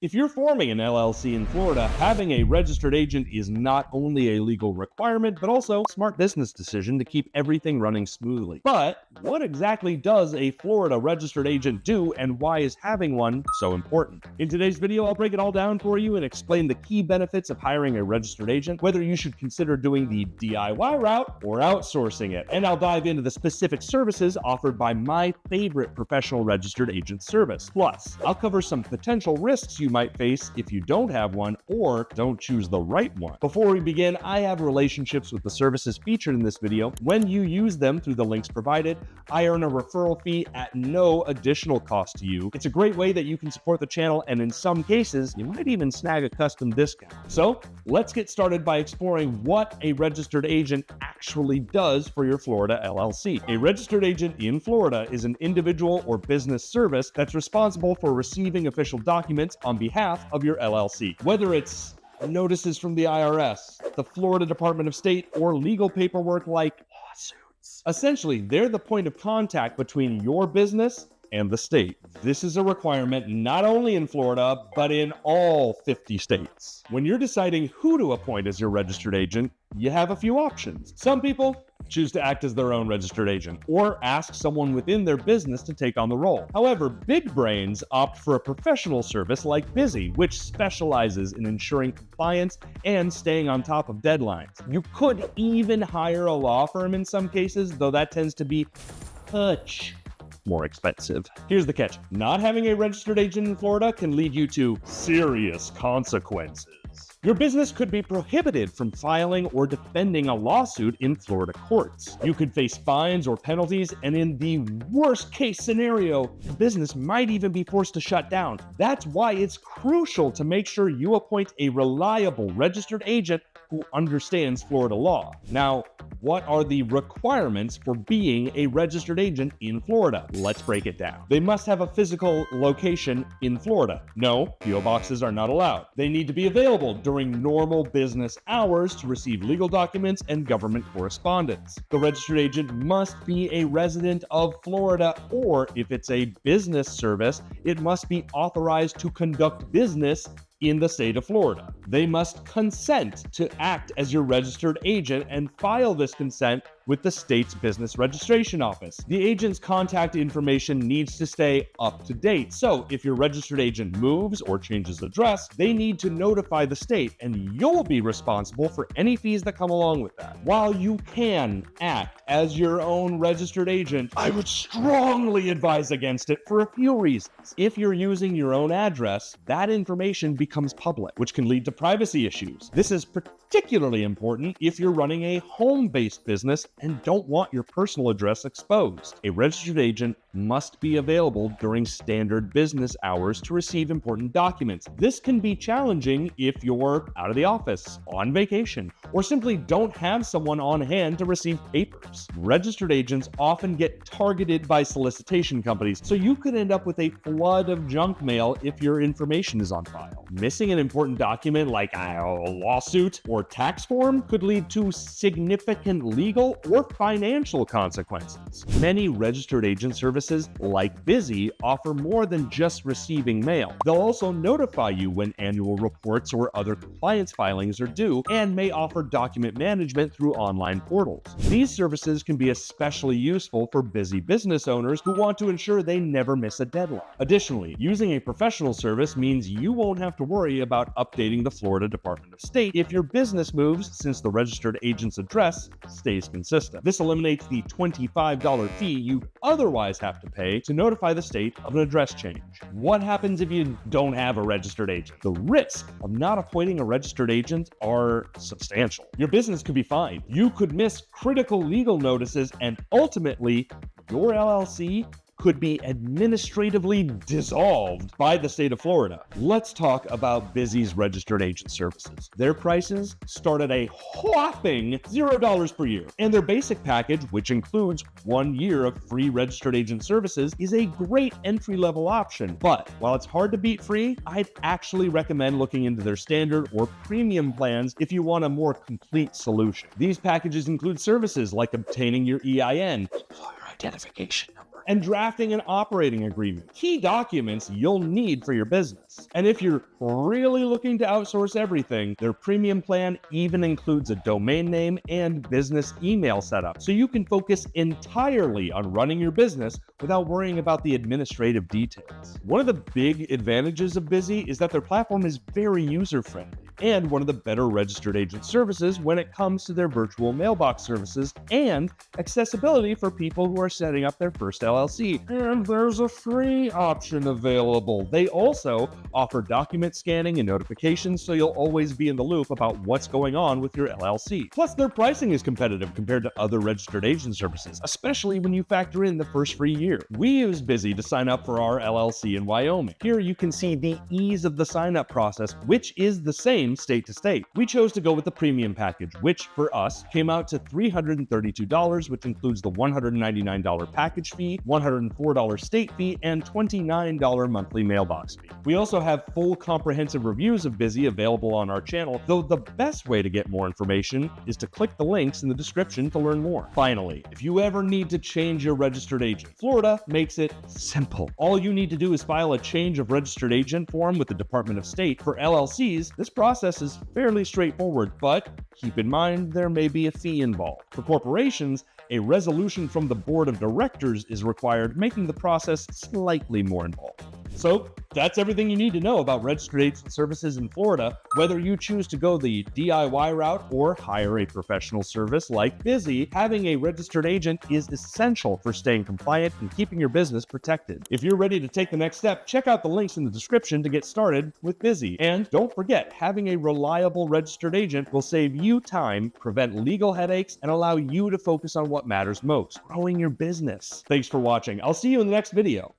If you're forming an LLC in Florida, having a registered agent is not only a legal requirement, but also a smart business decision to keep everything running smoothly. But what exactly does a Florida registered agent do, and why is having one so important? In today's video, I'll break it all down for you and explain the key benefits of hiring a registered agent, whether you should consider doing the DIY route or outsourcing it. And I'll dive into the specific services offered by my favorite professional registered agent service. Plus, I'll cover some potential risks you might face if you don't have one or don't choose the right one. Before we begin, I have relationships with the services featured in this video. When you use them through the links provided, I earn a referral fee at no additional cost to you. It's a great way that you can support the channel, and in some cases, you might even snag a custom discount. So let's get started by exploring what a registered agent actually does for your Florida LLC. A registered agent in Florida is an individual or business service that's responsible for receiving official documents on behalf of your LLC. Whether it's notices from the IRS, the Florida Department of State, or legal paperwork like lawsuits. Essentially, they're the point of contact between your business and the state. This is a requirement not only in Florida, but in all 50 states. When you're deciding who to appoint as your registered agent, you have a few options. Some people choose to act as their own registered agent or ask someone within their business to take on the role. However, big brains opt for a professional service like Bizee, which specializes in ensuring compliance and staying on top of deadlines. You could even hire a law firm in some cases, though that tends to be more expensive. Here's the catch. Not having a registered agent in Florida can lead you to serious consequences. Your business could be prohibited from filing or defending a lawsuit in Florida courts. You could face fines or penalties, and in the worst case scenario, the business might even be forced to shut down. That's why it's crucial to make sure you appoint a reliable registered agent who understands Florida law. Now, what are the requirements for being a registered agent in Florida? Let's break it down. They must have a physical location in Florida. No, PO boxes are not allowed. They need to be available during normal business hours to receive legal documents and government correspondence. The registered agent must be a resident of Florida, or if it's a business service, it must be authorized to conduct business in the state of Florida. They must consent to act as your registered agent and file this consent with the state's business registration office. The agent's contact information needs to stay up to date. So if your registered agent moves or changes address, they need to notify the state, and you'll be responsible for any fees that come along with that. While you can act as your own registered agent, I would strongly advise against it for a few reasons. If you're using your own address, that information becomes public, which can lead to privacy issues. This is particularly important if you're running a home-based business and don't want your personal address exposed. A registered agent must be available during standard business hours to receive important documents. This can be challenging if you're out of the office, on vacation, or simply don't have someone on hand to receive papers. Registered agents often get targeted by solicitation companies, so you could end up with a flood of junk mail if your information is on file. Missing an important document like a lawsuit or tax form could lead to significant legal or financial consequences. Many registered agent services like Bizee offer more than just receiving mail. They'll also notify you when annual reports or other compliance filings are due, and may offer document management through online portals. These services can be especially useful for busy business owners who want to ensure they never miss a deadline. Additionally, using a professional service means you won't have to worry about updating the Florida Department of State if your business moves, since the registered agent's address stays consistent. This eliminates the $25 fee you'd otherwise have to pay to notify the state of an address change. What happens if you don't have a registered agent? The risk of not appointing a registered agent are substantial. Your business could be fined. You could miss critical legal notices, and ultimately, your LLC could be administratively dissolved by the state of Florida. Let's talk about Bizee's registered agent services. Their prices start at a whopping $0 per year, and their basic package, which includes 1 year of free registered agent services, is a great entry-level option. But while it's hard to beat free, I'd actually recommend looking into their standard or premium plans if you want a more complete solution. These packages include services like obtaining your EIN, employer identification number, and drafting an operating agreement, key documents you'll need for your business. And if you're really looking to outsource everything, their premium plan even includes a domain name and business email setup, so you can focus entirely on running your business without worrying about the administrative details. One of the big advantages of Bizee is that their platform is very user-friendly and one of the better registered agent services when it comes to their virtual mailbox services and accessibility for people who are setting up their first LLC. And there's a free option available. They also offer document scanning and notifications, so you'll always be in the loop about what's going on with your LLC. Plus, their pricing is competitive compared to other registered agent services, especially when you factor in the first free year. We use Bizee to sign up for our LLC in Wyoming. Here you can see the ease of the sign-up process, which is the same state to state. We chose to go with the premium package, which for us came out to $332, which includes the $199 package fee, $104 state fee, and $29 monthly mailbox fee. We also have full comprehensive reviews of Bizee available on our channel, though the best way to get more information is to click the links in the description to learn more. Finally, if you ever need to change your registered agent, Florida makes it simple. All you need to do is file a change of registered agent form with the Department of State. For LLCs, this process is fairly straightforward, but keep in mind there may be a fee involved. For corporations, a resolution from the board of directors is required, making the process slightly more involved. So that's everything you need to know about registered agent services in Florida. Whether you choose to go the DIY route or hire a professional service like Bizee, having a registered agent is essential for staying compliant and keeping your business protected. If you're ready to take the next step, check out the links in the description to get started with Bizee. And don't forget, having a reliable registered agent will save you time, prevent legal headaches, and allow you to focus on what matters most, growing your business. Thanks for watching. I'll see you in the next video.